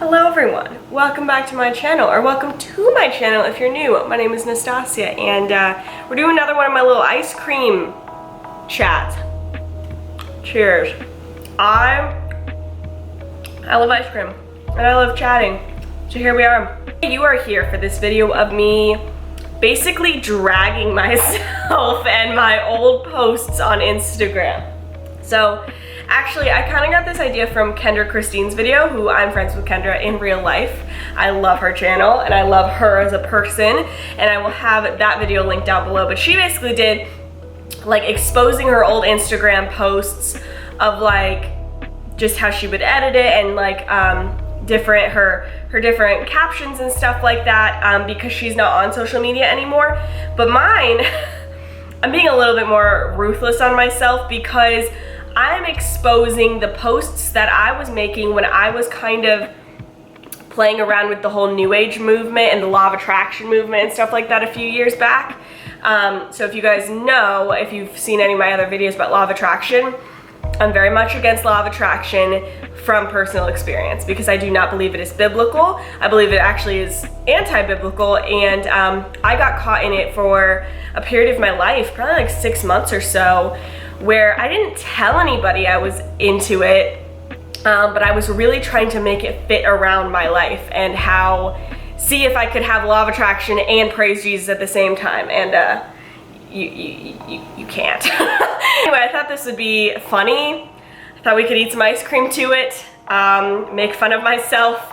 Hello everyone, welcome back to my channel, or welcome to my channel if you're new. My name is Nastasia, and we're doing another one of my little ice cream chats. Cheers. I love ice cream, and I love chatting, so here we are. You are here for this video of me basically dragging myself and my old posts on Instagram. So actually, I kind of got this idea from Kendra Christine's video, who I'm friends with Kendra in real life. I love her channel and I love her as a person, and I will have that video linked down below. But she basically did like exposing her old Instagram posts of like just how she would edit it and like her different captions and stuff like that, because she's not on social media anymore. But mine, I'm being a little bit more ruthless on myself because I'm exposing the posts that I was making when I was kind of playing around with the whole New Age movement and the Law of Attraction movement and stuff like that a few years back. So if you guys know, if you've seen any of my other videos about Law of Attraction, I'm very much against Law of Attraction from personal experience because I do not believe it is biblical. I believe it actually is anti-biblical, and I got caught in it for a period of my life, probably like 6 months or so, where I didn't tell anybody I was into it, but I was really trying to make it fit around my life and see if I could have Law of Attraction and praise Jesus at the same time, and you can't. Anyway, I thought this would be funny. I thought we could eat some ice cream to it, make fun of myself,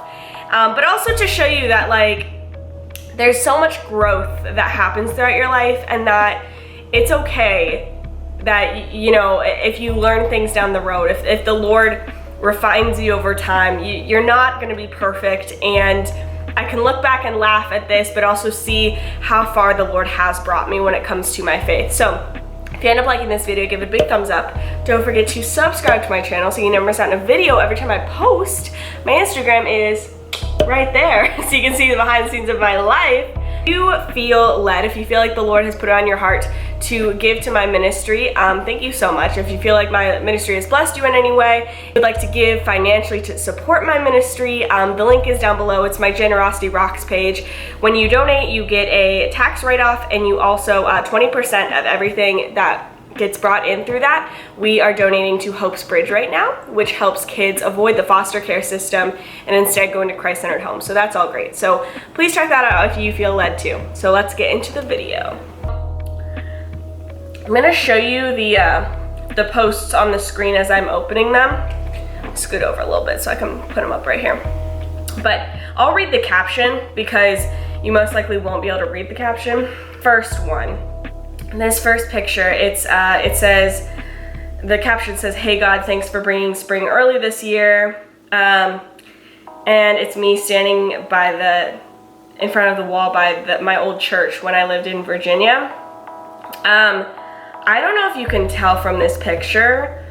but also to show you that like there's so much growth that happens throughout your life, and that it's okay that, you know, if you learn things down the road, if the Lord refines you over time, you're not going to be perfect. And I can look back and laugh at this, but also see how far the Lord has brought me when it comes to my faith. So if you end up liking this video, give it a big thumbs up. Don't forget to subscribe to my channel so you never miss out on a video every time I post. My Instagram is right there, so you can see the behind the scenes of my life. If you feel led, if you feel like the Lord has put it on your heart to give to my ministry, thank you so much. If you feel like my ministry has blessed you in any way, would like to give financially to support my ministry, the link is down below. It's my Generosity Rocks page. When you donate, you get a tax write-off, and you also 20% of everything that gets brought in through that, we are donating to Hope's Bridge right now, which helps kids avoid the foster care system and instead go into Christ-centered homes. So that's all great. So please check that out if you feel led to. So let's get into the video. I'm gonna show you the posts on the screen as I'm opening them. Scoot over a little bit so I can put them up right here. But I'll read the caption because you most likely won't be able to read the caption. First one. This first picture, it says, the caption says, "Hey God, thanks for bringing spring early this year." And it's me standing in front of the wall by my old church when I lived in Virginia. I don't know if you can tell from this picture,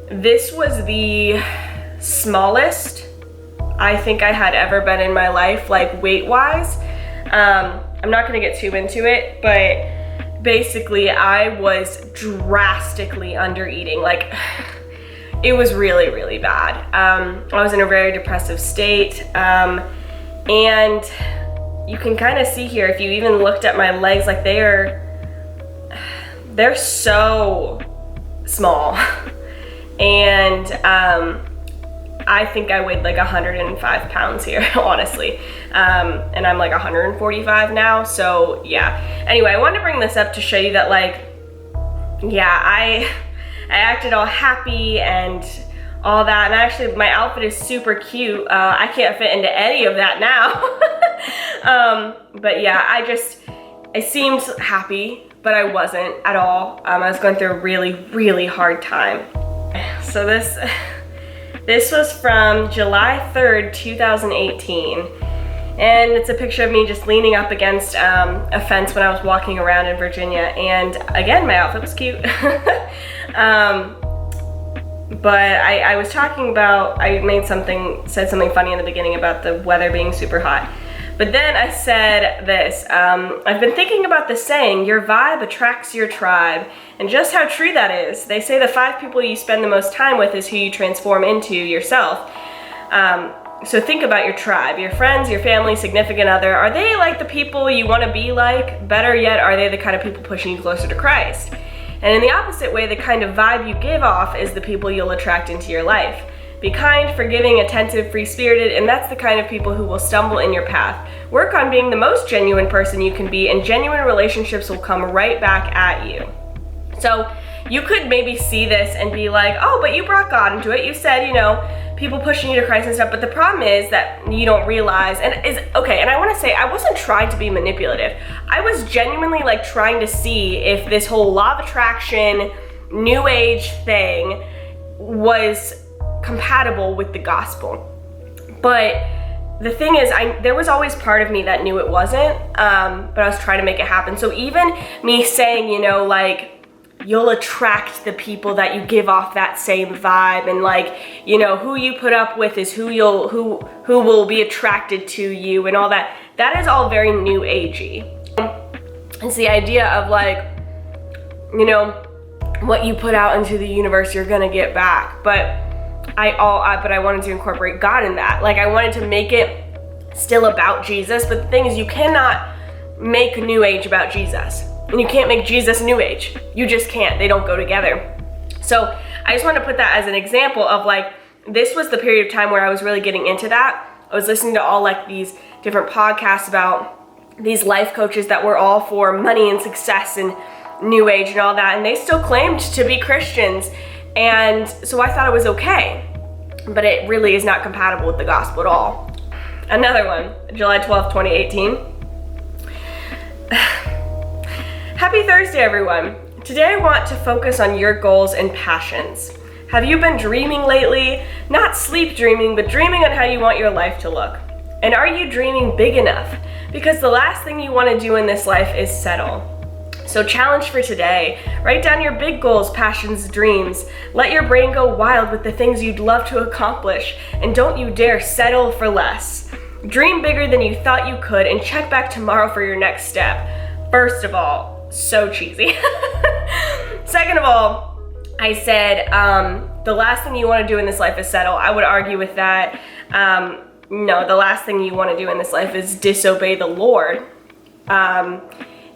this was the smallest I think I had ever been in my life, like weight-wise. I'm not gonna get too into it, but basically I was drastically under eating. Like, it was really, really bad. I was in a very depressive state, and you can kind of see here, if you even looked at my legs, like they're so small. And I think I weighed like 105 pounds here, honestly. And I'm like 145 now, so yeah. Anyway, I wanted to bring this up to show you that, like, yeah, I acted all happy and all that, and actually my outfit is super cute. I can't fit into any of that now. But yeah, I seemed happy, but I wasn't at all. I was going through a really, really hard time. So this was from July 3rd, 2018. And it's a picture of me just leaning up against a fence when I was walking around in Virginia. And again, my outfit was cute. But I was talking about, said something funny in the beginning about the weather being super hot. But then I said this, I've been thinking about the saying, your vibe attracts your tribe, and just how true that is. They say the 5 people you spend the most time with is who you transform into yourself. So think about your tribe, your friends, your family, significant other. Are they like the people you want to be like? Better yet, are they the kind of people pushing you closer to Christ? And in the opposite way, the kind of vibe you give off is the people you'll attract into your life. Be kind, forgiving, attentive, free-spirited, and that's the kind of people who will stumble in your path. Work on being the most genuine person you can be, and genuine relationships will come right back at you. So you could maybe see this and be like, oh, but you brought God into it. You said, people pushing you to Christ and stuff, but the problem is that you don't realize, and I want to say, I wasn't trying to be manipulative. I was genuinely like trying to see if this whole law of attraction, new age thing was compatible with the gospel. But the thing is, there was always part of me that knew it wasn't, but I was trying to make it happen. So even me saying, you'll attract the people that you give off that same vibe, and who you put up with is who will be attracted to you, and all that. That is all very new agey. It's the idea of what you put out into the universe, you're gonna get back. But I wanted to incorporate God in that. I wanted to make it still about Jesus, but the thing is, you cannot make New Age about Jesus. And you can't make Jesus New Age. You just can't. They don't go together. So I just want to put that as an example of this was the period of time where I was really getting into that. I was listening to all these different podcasts about these life coaches that were all for money and success and New Age and all that, and they still claimed to be Christians. And so I thought it was okay, but it really is not compatible with the gospel at all. Another one, July 12th, 2018. Happy Thursday, everyone. Today I want to focus on your goals and passions. Have you been dreaming lately? Not sleep dreaming, but dreaming on how you want your life to look. And are you dreaming big enough? Because the last thing you want to do in this life is settle. So challenge for today, write down your big goals, passions, dreams. Let your brain go wild with the things you'd love to accomplish, and don't you dare settle for less. Dream bigger than you thought you could, and check back tomorrow for your next step. First of all, so cheesy. Second of all, I said the last thing you want to do in this life is settle. I would argue with that. No, the last thing you want to do in this life is disobey the Lord.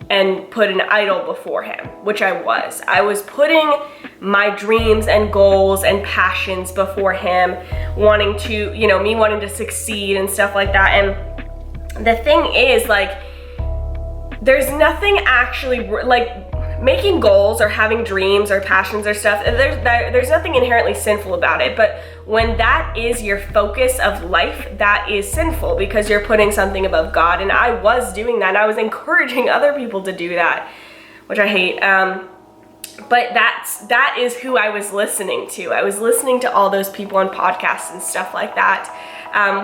And put an idol before him, which I was. I was putting my dreams and goals and passions before him, wanting to, me wanting to succeed and stuff like that. And the thing is, there's nothing actually, making goals or having dreams or passions or stuff, there's nothing inherently sinful about it. But when that is your focus of life, that is sinful because you're putting something above God. And I was doing that. And I was encouraging other people to do that, which I hate. But that is who I was listening to. I was listening to all those people on podcasts and stuff like that.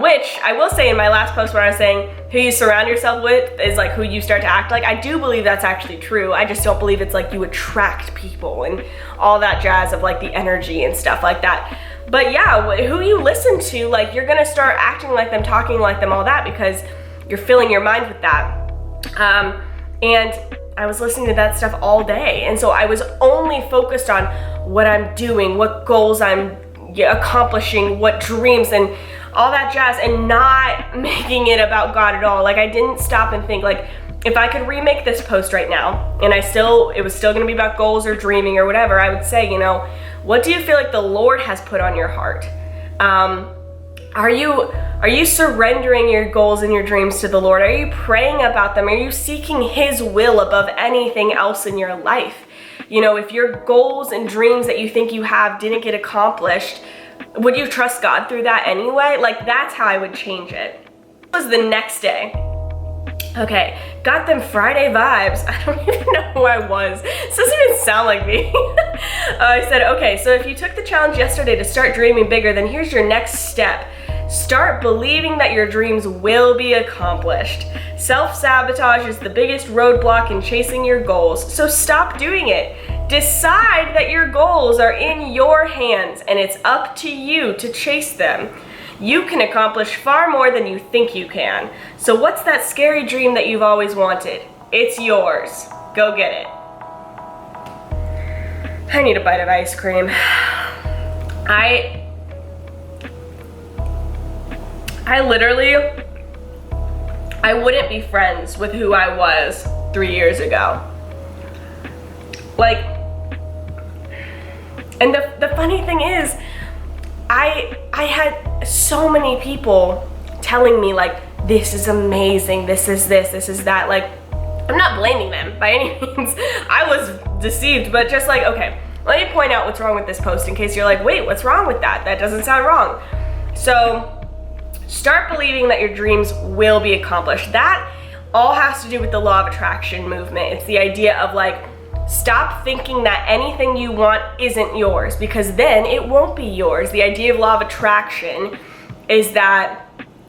Which I will say in my last post where I was saying who you surround yourself with is who you start to act like. I do believe that's actually true. I just don't believe it's you attract people and all that jazz of the energy and stuff like that. But yeah, who you listen to, you're gonna start acting like them, talking like them, all that, because you're filling your mind with that. And I was listening to that stuff all day. And so I was only focused on what I'm doing, what goals I'm accomplishing, what dreams and all that jazz, and not making it about God at all. I didn't stop and think, if I could remake this post right now, and it was still gonna be about goals or dreaming or whatever, I would say, what do you feel like the Lord has put on your heart? Are you surrendering your goals and your dreams to the Lord? Are you praying about them? Are you seeking His will above anything else in your life? If your goals and dreams that you think you have didn't get accomplished, would you trust God through that anyway? That's how I would change it. It was the next day. Okay, got them Friday vibes. I don't even know who I was. This doesn't even sound like me. I said, okay, so if you took the challenge yesterday to start dreaming bigger, then here's your next step. Start believing that your dreams will be accomplished. Self-sabotage is the biggest roadblock in chasing your goals, so stop doing it. Decide that your goals are in your hands and it's up to you to chase them. You can accomplish far more than you think you can. So what's that scary dream that you've always wanted? It's yours. Go get it. I need a bite of ice cream. I wouldn't be friends with who I was 3 years ago. Like, and the funny thing is, I had so many people telling me like, this is amazing, this is this, this is that. Like, I'm not blaming them by any means. I was deceived, but just like, okay, let me point out what's wrong with this post in case you're like, wait, what's wrong with that? That doesn't sound wrong. So start believing that your dreams will be accomplished. That all has to do with the law of attraction movement. It's the idea of like, stop thinking that anything you want isn't yours, because then it won't be yours. The idea of law of attraction is that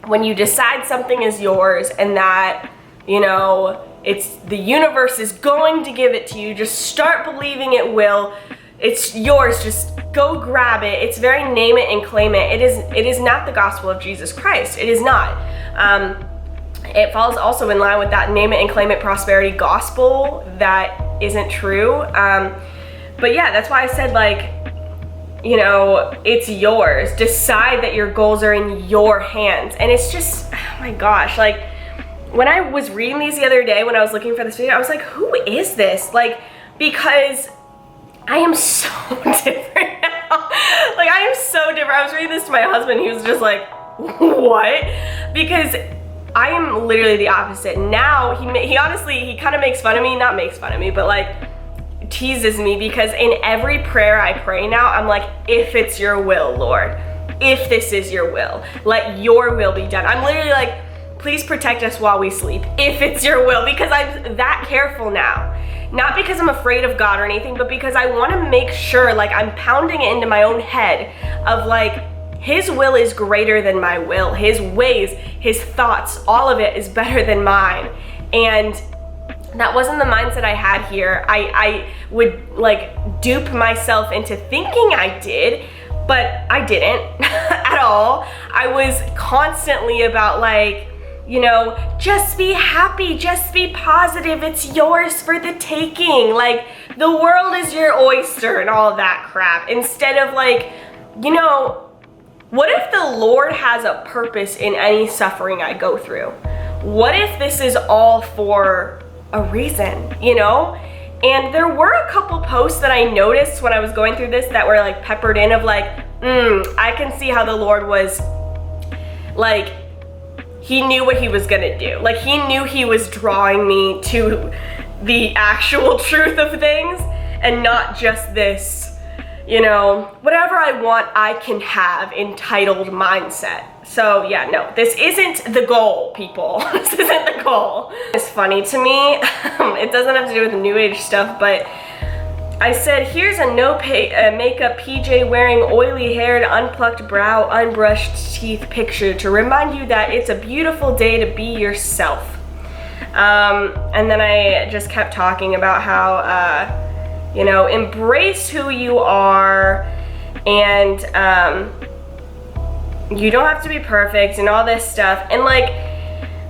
when you decide something is yours and that, you know, it's the universe is going to give it to you, just start believing it will. It's yours, just go grab it. It's very name it and claim it. It is not the gospel of Jesus Christ. It is not. It falls also in line with that name it and claim it prosperity gospel that isn't true. But yeah, that's why I said, like, you know, it's yours. Decide that your goals are in your hands. And it's just, oh my gosh, like, when I was reading these the other day, when I was looking for this video, I was like, who is this? Like, because I am so different now. Like, I am so different. I was reading this to my husband. He was just like, what? Because I am literally the opposite. Now, he honestly, he kind of makes fun of me. Not makes fun of me, but like teases me, because in every prayer I pray now, I'm like, if it's your will, Lord, if this is your will, let your will be done. I'm literally like, please protect us while we sleep, if it's your will, because I'm that careful now. Not because I'm afraid of God or anything, but because I want to make sure, like, I'm pounding it into my own head of like, his will is greater than my will. His ways, his thoughts, all of it is better than mine. And that wasn't the mindset I had here. I would like dupe myself into thinking I did, but I didn't at all. I was constantly about like, you know, just be happy, just be positive, it's yours for the taking. Like, the world is your oyster and all of that crap. Instead of like, you know, what if the Lord has a purpose in any suffering I go through? What if this is all for a reason, you know? And there were a couple posts that I noticed when I was going through this that were like peppered in of like, I can see how the Lord was like, he knew what he was gonna do. Like, he knew he was drawing me to the actual truth of things and not just this, you know, whatever I want, I can have entitled mindset. So yeah, no, this isn't the goal, people. This isn't the goal. It's funny to me. It doesn't have to do with the new age stuff, but I said, here's a makeup PJ wearing oily haired, unplucked brow, unbrushed teeth picture to remind you that it's a beautiful day to be yourself. And then I just kept talking about how, you know, embrace who you are, and you don't have to be perfect and all this stuff. And like,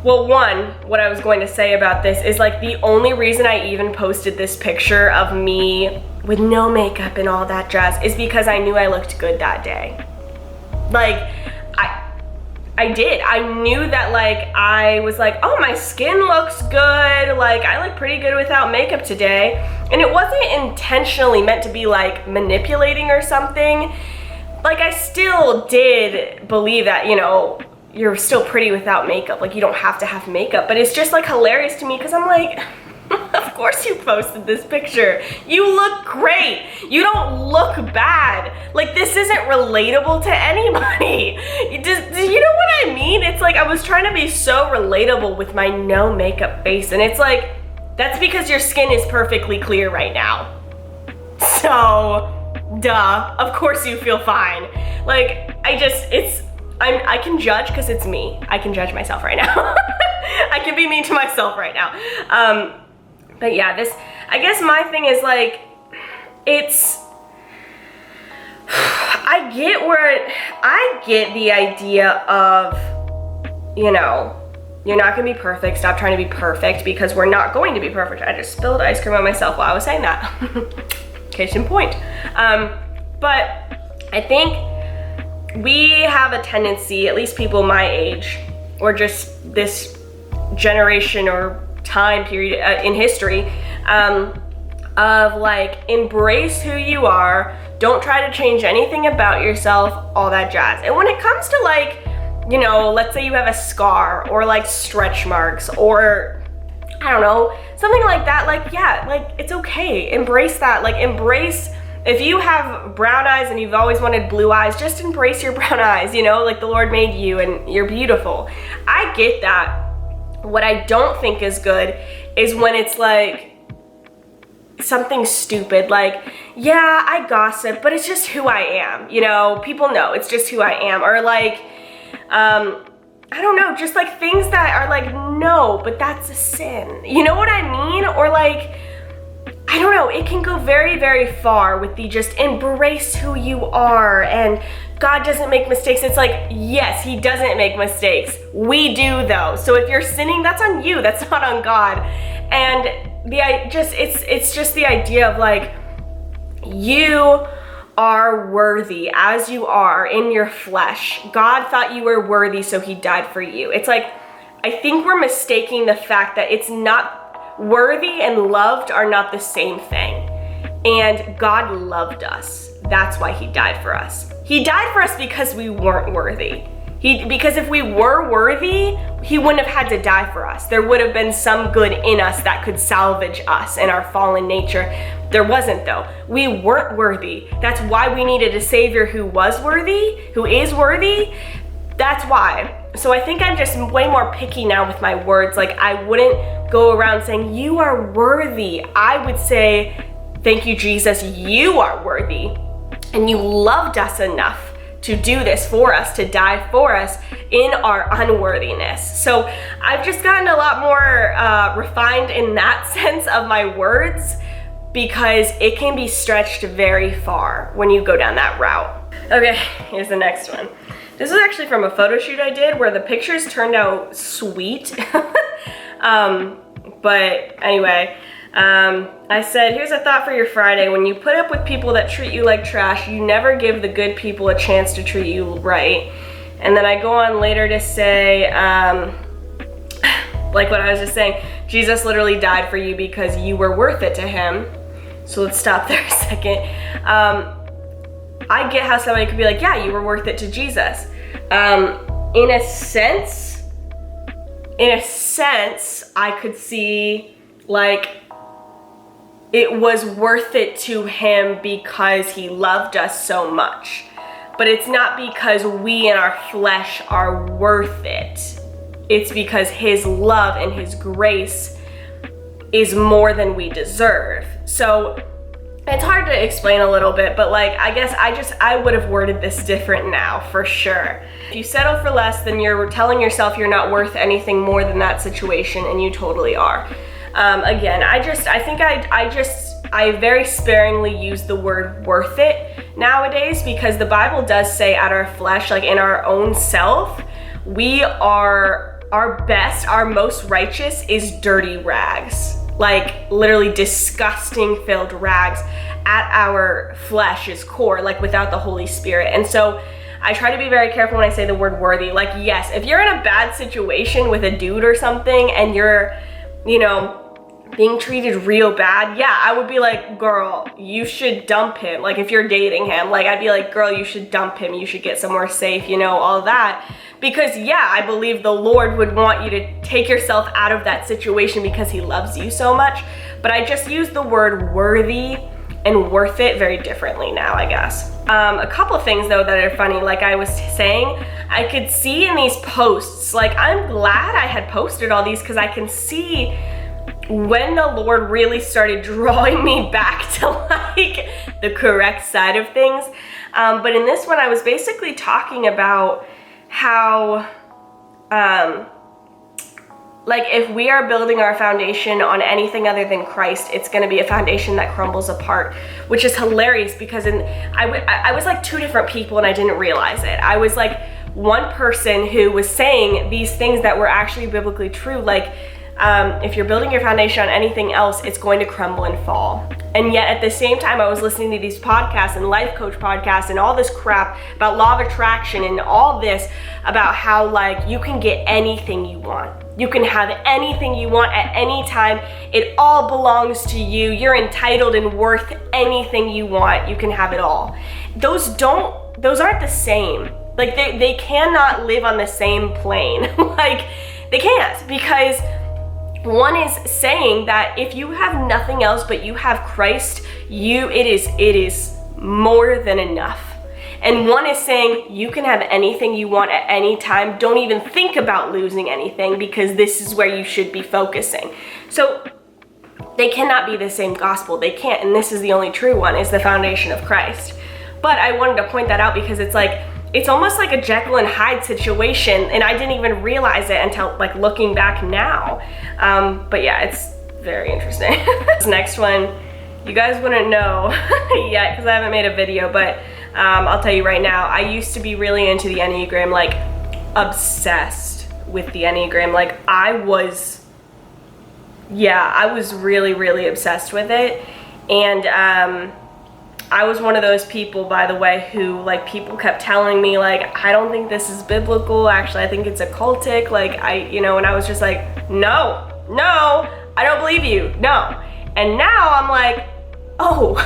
well, one, what I was going to say about this is like, the only reason I even posted this picture of me with no makeup and all that jazz is because I knew I looked good that day. Like, I did. I knew that, like, I was like, oh, my skin looks good. Like, I look pretty good without makeup today. And it wasn't intentionally meant to be like manipulating or something. Like, I still did believe that, you know, you're still pretty without makeup. Like, you don't have to have makeup. But it's just like hilarious to me because I'm like, of course you posted this picture. You look great. You don't look bad. Like, this isn't relatable to anybody. Do you know what I mean? It's like, I was trying to be so relatable with my no makeup face. And it's like, that's because your skin is perfectly clear right now. So, duh, of course you feel fine. Like, I can judge because it's me. I can judge myself right now. I can be mean to myself right now. But yeah, I guess my thing is like, I get the idea of, you know, you're not gonna be perfect, stop trying to be perfect, because we're not going to be perfect. I just spilled ice cream on myself while I was saying that. Case in point. But I think we have a tendency, at least people my age, or just this generation or time period in history, of like, embrace who you are, don't try to change anything about yourself, all that jazz. And when it comes to like, you know, let's say you have a scar or like stretch marks or I don't know, something like that, like, yeah, like, it's okay, embrace that. Like, embrace, if you have brown eyes and you've always wanted blue eyes, just embrace your brown eyes, you know, like the Lord made you and you're beautiful. I get that. What I don't think is good is when it's like something stupid, like, yeah, I gossip, but it's just who I am, you know, people know it's just who I am. Or like, I don't know, just like things that are like, no, but that's a sin. You know what I mean? Or like, I don't know, it can go very, very far with the just embrace who you are and God doesn't make mistakes. It's like, yes, he doesn't make mistakes. We do though. So if you're sinning, that's on you, that's not on God. And it's just the idea of like, you are worthy as you are in your flesh. God thought you were worthy, so he died for you. It's like, I think we're mistaking the fact that it's not worthy and loved are not the same thing. And God loved us. That's why he died for us. He died for us because we weren't worthy. Because if we were worthy, he wouldn't have had to die for us. There would have been some good in us that could salvage us and our fallen nature. There wasn't though. We weren't worthy. That's why we needed a savior who was worthy, who is worthy. That's why. So I think I'm just way more picky now with my words. Like, I wouldn't go around saying, you are worthy. I would say, thank you, Jesus, you are worthy. And you loved us enough to do this for us, to die for us in our unworthiness. So I've just gotten a lot more refined in that sense of my words, because it can be stretched very far when you go down that route. Okay, here's the next one. This is actually from a photo shoot I did where the pictures turned out sweet. But anyway, I said, here's a thought for your Friday. When you put up with people that treat you like trash, you never give the good people a chance to treat you right. And then I go on later to say, like what I was just saying, Jesus literally died for you because you were worth it to him. So let's stop there a second. I get how somebody could be like, yeah, you were worth it to Jesus. In a sense, I could see like it was worth it to him because he loved us so much. But it's not because we in our flesh are worth it. It's because his love and his grace is more than we deserve. So it's hard to explain a little bit, but like, I guess I would have worded this different now for sure. If you settle for less, then you're telling yourself you're not worth anything more than that situation, and you totally are. Again, I very sparingly use the word worth it nowadays, because the Bible does say at our flesh, like in our own self, we are our best, our most righteous is dirty rags. Like literally disgusting filled rags at our flesh's core, like without the Holy Spirit. And so I try to be very careful when I say the word worthy. Like, yes, if you're in a bad situation with a dude or something and you're, you know, being treated real bad, yeah, I would be like, girl, you should dump him. Like if you're dating him, like I'd be like, girl, you should dump him. You should get somewhere safe, you know, all that. Because yeah, I believe the Lord would want you to take yourself out of that situation because he loves you so much. But I just use the word worthy and worth it very differently now, I guess. A couple of things though that are funny, like I was saying, I could see in these posts, like I'm glad I had posted all these because I can see when the Lord really started drawing me back to like the correct side of things. But in this one, I was basically talking about how, like if we are building our foundation on anything other than Christ, it's gonna be a foundation that crumbles apart, which is hilarious because I was like two different people and I didn't realize it. I was like one person who was saying these things that were actually biblically true, like if you're building your foundation on anything else, it's going to crumble and fall. And yet at the same time, I was listening to these podcasts and life coach podcasts and all this crap about law of attraction and all this about how like you can get anything you want. You can have anything you want at any time. It all belongs to you. You're entitled and worth anything you want. You can have it all. Those aren't the same. Like they cannot live on the same plane. Like they can't, because one is saying that if you have nothing else but you have Christ, it is more than enough. And one is saying you can have anything you want at any time. Don't even think about losing anything, because this is where you should be focusing. So they cannot be the same gospel. They can't. And this is the only true one, is the foundation of Christ. But I wanted to point that out because it's almost like a Jekyll and Hyde situation, and I didn't even realize it until like looking back now. But yeah, it's very interesting. This next one, you guys wouldn't know yet because I haven't made a video, but I'll tell you right now, I used to be really into the Enneagram, like obsessed with the Enneagram. Like I was really, really obsessed with it. And I was one of those people, by the way, who like people kept telling me like, I don't think this is biblical. Actually, I think it's occultic. Like and I was just like, no, I don't believe you, no. And now I'm like, oh,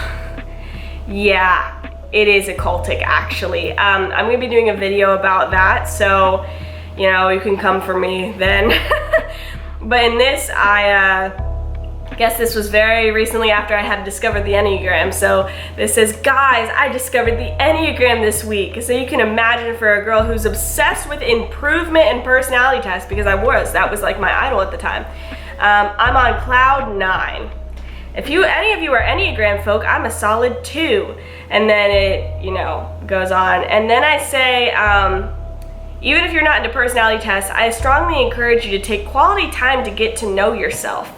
yeah, it is occultic actually. I'm gonna be doing a video about that, so you can come for me then. But in this, I guess this was very recently after I had discovered the Enneagram. So this says, guys, I discovered the Enneagram this week. So you can imagine, for a girl who's obsessed with improvement and personality tests, because that was like my idol at the time. I'm on cloud 9. If any of you are Enneagram folk, I'm a solid 2. And then it, goes on. And then I say, even if you're not into personality tests, I strongly encourage you to take quality time to get to know yourself.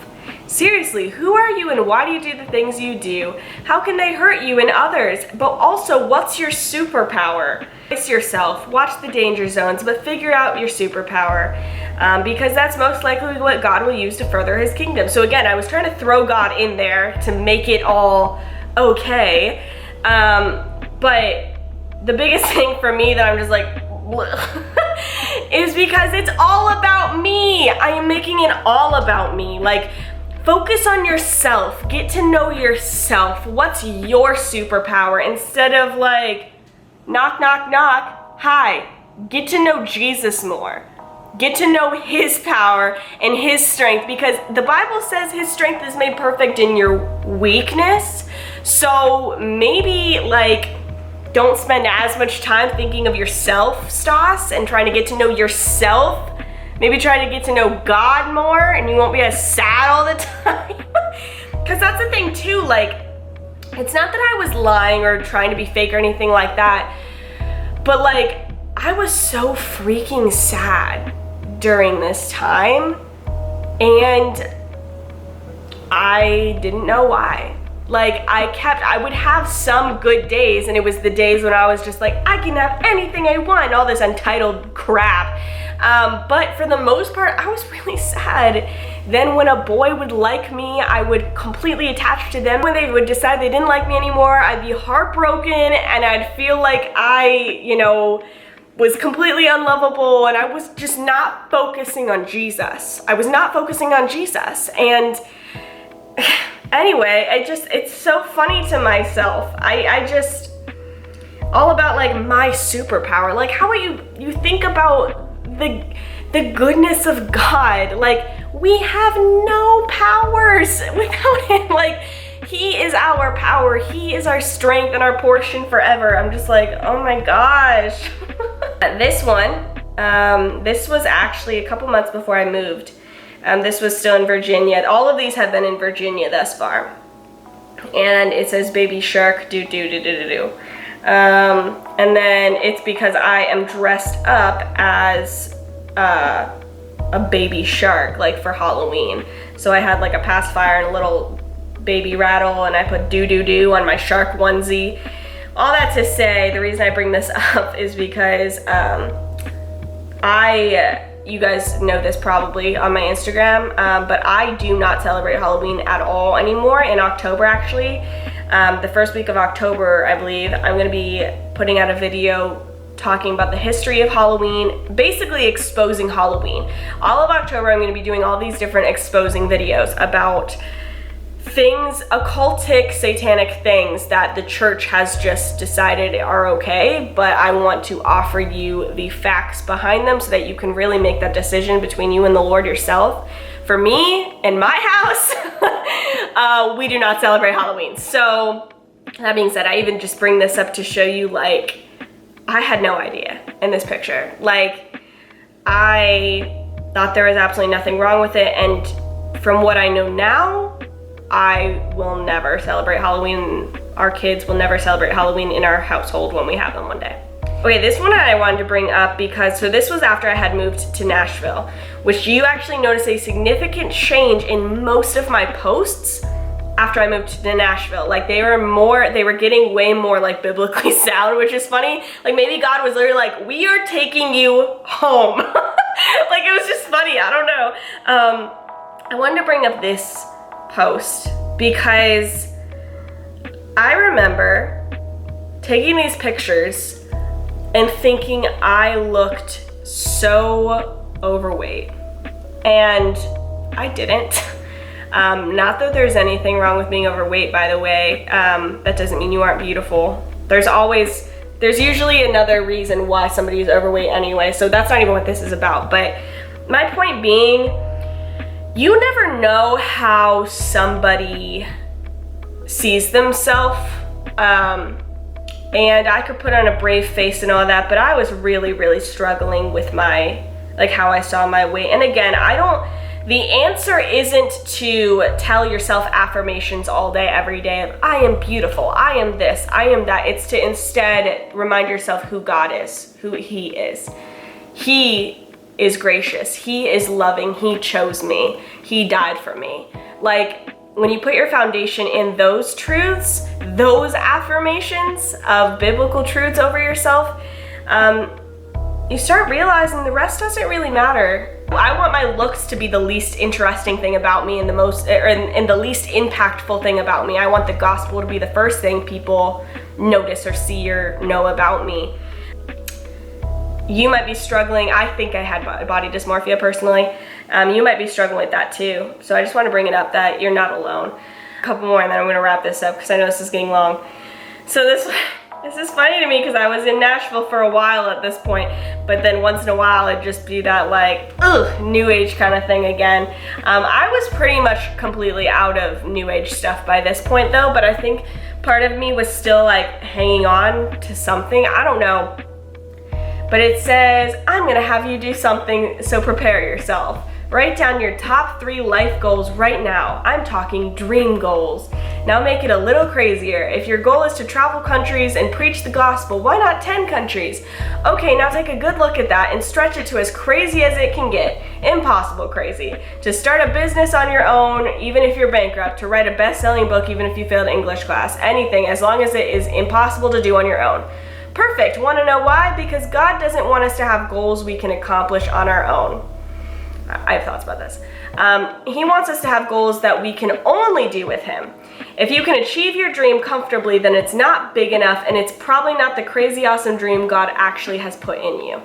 Seriously, who are you and why do you do the things you do? How can they hurt you and others? But also, what's your superpower? Face yourself, watch the danger zones, but figure out your superpower, because that's most likely what God will use to further his kingdom. So again, I was trying to throw God in there to make it all okay. But the biggest thing for me that I'm just like, is because it's all about me. I am making it all about me. Like, focus on yourself. Get to know yourself. What's your superpower? Instead of like, knock, knock, knock. Hi. Get to know Jesus more. Get to know his power and his strength, because the Bible says his strength is made perfect in your weakness. So maybe like, don't spend as much time thinking of yourself, Stas, and trying to get to know yourself. Maybe try to get to know God more, and you won't be as sad all the time. Because that's the thing too, like, it's not that I was lying or trying to be fake or anything like that, but like, I was so freaking sad during this time, and I didn't know why. Like, I would have some good days, and it was the days when I was just like, I can have anything I want, all this untitled crap. But for the most part, I was really sad. Then when a boy would like me, I would completely attach to them. When they would decide they didn't like me anymore, I'd be heartbroken, and I'd feel like I, was completely unlovable, and I was just not focusing on Jesus. I was not focusing on Jesus, and anyway, it's so funny to myself. I just, all about like my superpower. Like, how about you think about the goodness of God? Like, we have no powers without him. Like, he is our power. He is our strength and our portion forever. I'm just like, oh my gosh. This one, this was actually a couple months before I moved. This was still in Virginia. All of these have been in Virginia thus far. And it says baby shark do do do do do do. And then it's because I am dressed up as a baby shark, like for Halloween. So I had like a pacifier and a little baby rattle, and I put do do do on my shark onesie. All that to say, the reason I bring this up is because I you guys know this probably on my Instagram, but I do not celebrate Halloween at all anymore. In October, actually, the first week of October, I believe, I'm gonna be putting out a video talking about the history of Halloween, basically exposing Halloween. All of October, I'm gonna be doing all these different exposing videos about things, occultic, satanic things that the church has just decided are okay, but I want to offer you the facts behind them so that you can really make that decision between you and the Lord yourself. For me, in my house, we do not celebrate Halloween. So that being said, I even just bring this up to show you, like, I had no idea in this picture. Like, I thought there was absolutely nothing wrong with it, and from what I know now, I will never celebrate Halloween. Our kids will never celebrate Halloween in our household when we have them one day. Okay, this one I wanted to bring up because, so this was after I had moved to Nashville, which you actually notice a significant change in most of my posts after I moved to Nashville. Like, they were getting way more like biblically sound, which is funny. Like, maybe God was literally like, we are taking you home. Like, it was just funny, I don't know. I wanted to bring up this post because I remember taking these pictures and thinking I looked so overweight, and I didn't. Not that there's anything wrong with being overweight, by the way. That doesn't mean you aren't beautiful. There's usually another reason why somebody is overweight anyway, so that's not even what this is about. But my point being, you never know how somebody sees themselves, and I could put on a brave face and all that, but I was really, really struggling with how I saw my weight. And again, the answer isn't to tell yourself affirmations all day, every day of, I am beautiful, I am this, I am that. It's to instead remind yourself who God is, who He is. He is gracious, He is loving, He chose me, He died for me. Like, when you put your foundation in those truths, those affirmations of biblical truths over yourself, you start realizing the rest doesn't really matter. I want my looks to be the least interesting thing about me and the least impactful thing about me. I want the gospel to be the first thing people notice or see or know about me. You might be struggling. I think I had body dysmorphia personally. You might be struggling with that too. So I just want to bring it up that you're not alone. A couple more and then I'm going to wrap this up because I know this is getting long. So this is funny to me because I was in Nashville for a while at this point, but then once in a while it'd just be that like, new age kind of thing again. I was pretty much completely out of new age stuff by this point though, but I think part of me was still like hanging on to something. I don't know. But it says, I'm gonna have you do something, so prepare yourself. Write down your top 3 life goals right now. I'm talking dream goals. Now make it a little crazier. If your goal is to travel countries and preach the gospel, why not 10 countries? Okay, now take a good look at that and stretch it to as crazy as it can get. Impossible crazy. To start a business on your own, even if you're bankrupt. To write a best-selling book, even if you failed English class. Anything, as long as it is impossible to do on your own. Perfect. Want to know why? Because God doesn't want us to have goals we can accomplish on our own. I have thoughts about this. He wants us to have goals that we can only do with Him. If you can achieve your dream comfortably, then it's not big enough, and it's probably not the crazy awesome dream God actually has put in you.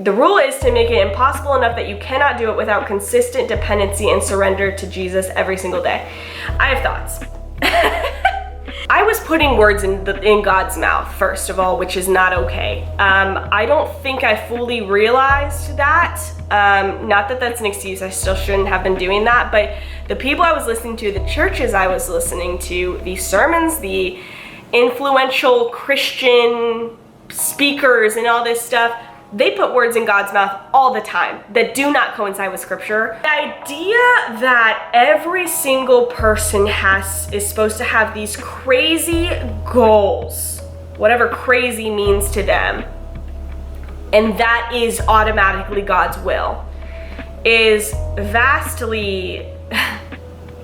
The rule is to make it impossible enough that you cannot do it without consistent dependency and surrender to Jesus every single day. I have thoughts. I was putting words in God's mouth, first of all, which is not okay. I don't think I fully realized that. Not that that's an excuse, I still shouldn't have been doing that, but the people I was listening to, the churches I was listening to, the sermons, the influential Christian speakers and all this stuff, they put words in God's mouth all the time that do not coincide with scripture. The idea that every single person is supposed to have these crazy goals, whatever crazy means to them, and that is automatically God's will, is vastly,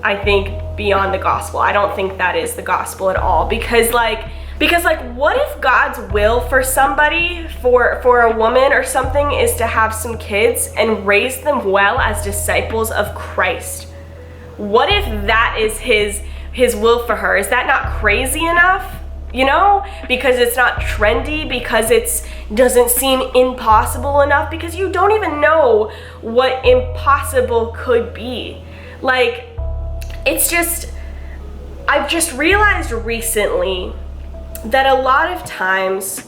I think, beyond the gospel. I don't think that is the gospel at all, because like, Because like, what if God's will for somebody, for a woman or something, is to have some kids and raise them well as disciples of Christ? What if that is his will for her? Is that not crazy enough? You know, because it's not trendy, because it doesn't seem impossible enough, because you don't even know what impossible could be. Like, it's just, I've just realized recently that a lot of times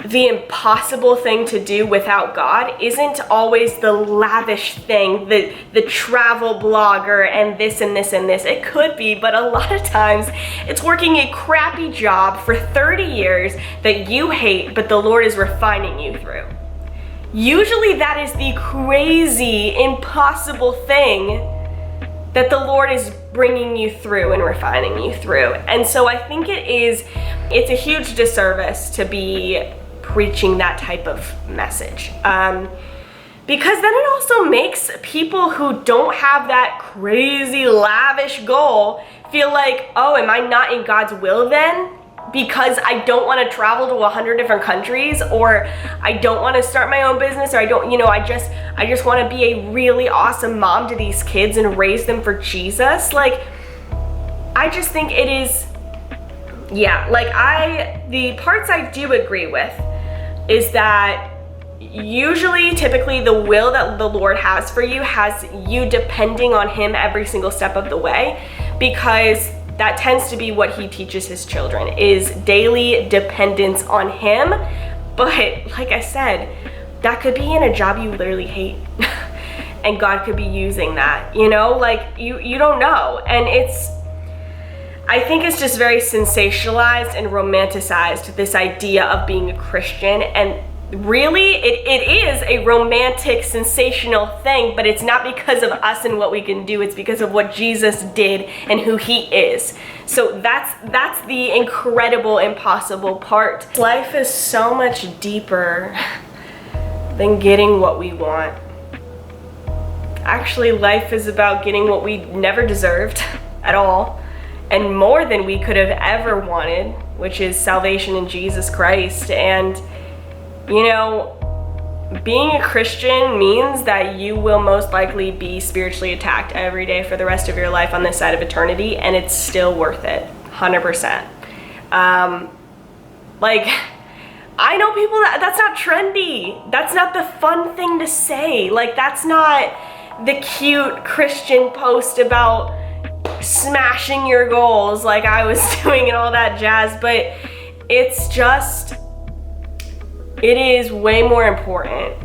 the impossible thing to do without God isn't always the lavish thing, the travel blogger and this and this and this. It could be, but a lot of times it's working a crappy job for 30 years that you hate, but the Lord is refining you through. Usually that is the crazy, impossible thing that the Lord is bringing you through and refining you through. And so I think it's a huge disservice to be preaching that type of message. Because then it also makes people who don't have that crazy, lavish goal feel like, oh, am I not in God's will then? Because I don't want to travel to 100 different countries, or I don't want to start my own business, or I just want to be a really awesome mom to these kids and raise them for Jesus. Like, I just think it is, yeah, like the parts I do agree with is that usually, typically, the will that the Lord has for you has you depending on Him every single step of the way, because that tends to be what He teaches His children, is daily dependence on Him. But like I said, that could be in a job you literally hate. And God could be using that, you know, like you don't know. And I think it's just very sensationalized and romanticized, this idea of being a Christian. And really, it is a romantic, sensational thing, but it's not because of us and what we can do. It's because of what Jesus did and who He is. So that's the incredible, impossible part. Life is so much deeper than getting what we want. Actually, life is about getting what we never deserved at all, and more than we could have ever wanted, which is salvation in Jesus Christ. And you know, being a Christian means that you will most likely be spiritually attacked every day for the rest of your life on this side of eternity, and it's still worth it, 100%. Like, I know people that's not trendy. That's not the fun thing to say. Like, that's not the cute Christian post about smashing your goals like I was doing and all that jazz, but it's just, it is way more important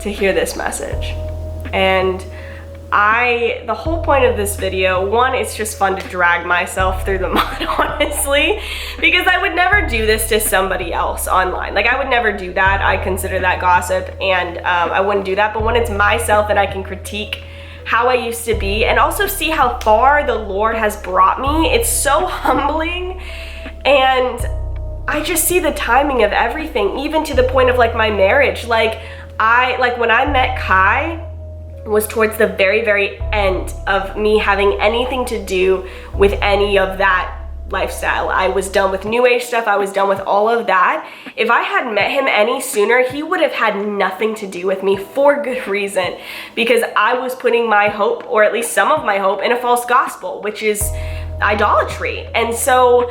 to hear this message. And the whole point of this video, one, it's just fun to drag myself through the mud, honestly, because I would never do this to somebody else online. Like, I would never do that. I consider that gossip, and I wouldn't do that. But when it's myself and I can critique how I used to be and also see how far the Lord has brought me, it's so humbling. And I just see the timing of everything, even to the point of like my marriage. Like when I met Kai was towards the very, very end of me having anything to do with any of that lifestyle. I was done with new age stuff. I was done with all of that. If I had met him any sooner, he would have had nothing to do with me, for good reason, because I was putting my hope, or at least some of my hope, in a false gospel, which is idolatry. And so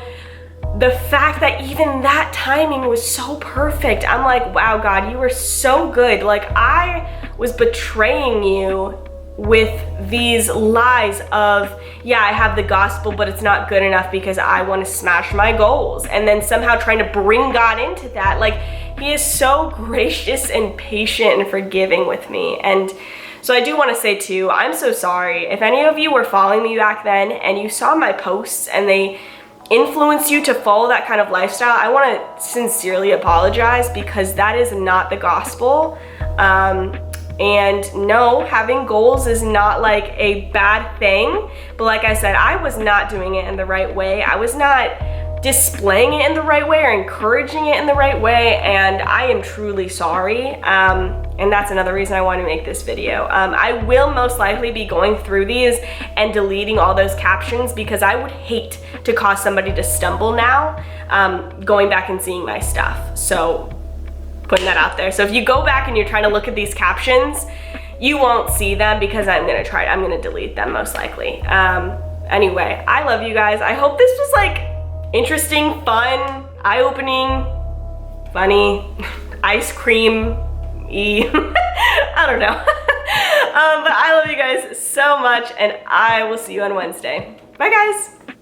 the fact that even that timing was so perfect, I'm like, wow, God, you were so good. Like, I was betraying you with these lies of, yeah, I have the gospel, but it's not good enough because I want to smash my goals. And then somehow trying to bring God into that. Like, He is so gracious and patient and forgiving with me. And so I do want to say too, I'm so sorry. If any of you were following me back then and you saw my posts and they influence you to follow that kind of lifestyle, I want to sincerely apologize, because that is not the gospel. And no, having goals is not like a bad thing, but like I said, I was not doing it in the right way. I was not displaying it in the right way or encouraging it in the right way, and I am truly sorry. And that's another reason I want to make this video. I will most likely be going through these and deleting all those captions because I would hate to cause somebody to stumble now, going back and seeing my stuff. So putting that out there. So if you go back and you're trying to look at these captions, you won't see them because I'm gonna delete them most likely. Anyway, I love you guys. I hope this was like interesting, fun, eye-opening, funny, ice cream-y. I don't know. But I love you guys so much, and I will see you on Wednesday. Bye, guys.